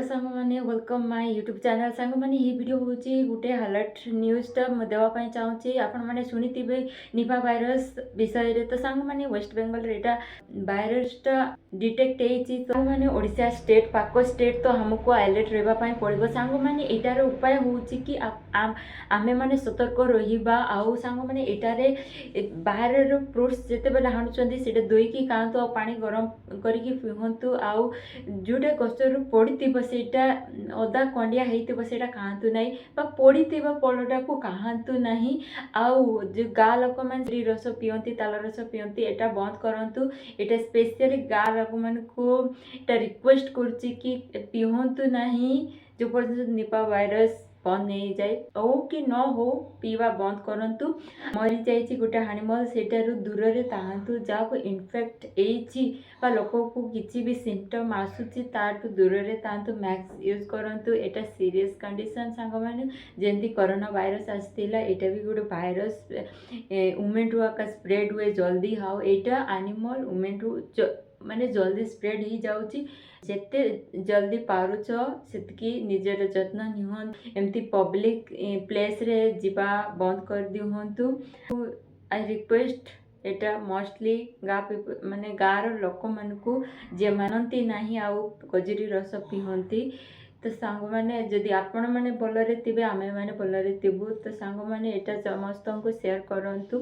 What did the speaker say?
सांग मैंने welcome my YouTube channel सांग मैंने ये वीडियो हूँ गोटे अलर्ट न्यूज़टा देवाई चाहूँगी आपण मैंने शुणिथे निपा भाइरस विषय रे। तो सांग मैंने वेस्ट बेंगल एटा भाइरसटा डिटेक्ट होती तो मैंने ओडिशा स्टेट पाक स्टेट तो हमको अलर्ट रहा पड़ो। सांग मैंने एटार उपाय हूँ कि आमे मैंने सतर्क रहा आउ सांग मैंने एटारे बाहर फ्रुट्स जिते बेले हाणुचंदी से धोईकी खातु आ पानी गरम करके पिहतु आउ जोटा गचर पड़ो से अदा कंडिया होता खातु ना पड़ी फलटा को खातु ना आउ जो गाँ लोक मैंने रस पिंती ताल रस पिंती एटा बंद करूँ। एटा स्पेशली गाँ लोक मानू रिक्वेस्ट करुच्ची कि पिहतु ना जो पर्यटन निपा भाइरस बंद नहीं जाए हो कि न हो पीवा बंद करंतु। मरी जाइए गोटे हानिमल सेटारू दूर रे ताहतु जाको इनफेक्ट होती लोक को किसी भी सिम्पटम आसूची ताठू दूर रे ताहतु मैक्स यूज करंतु। एटा सीरियस कंडीशन सांग माने जेंती कोरोना वायरस आसतिला एटा भी गोटे वायरस वुमेन टू आका स्प्रेड हुए जल्दी how Etah animal women to माने जल्दी स्प्रेड ही जाउची। जेते जल्दी पारुच सेतकी निजर जत्न निहन एमती पब्लिक प्लेस रे जीवा बंद कर दिहंतु। आई रिक्वेस्ट एटा मोस्टली गाँ माने गाँव लोक मानकू जे मानती नाही आउ कजरी रस पिहंती। तो सांग मैंने जदि आपण मैंने भलरे थिबे आमे मैंने भलरे थिबु तो सांग मैंने एटा समस्त को शेयर करंतु।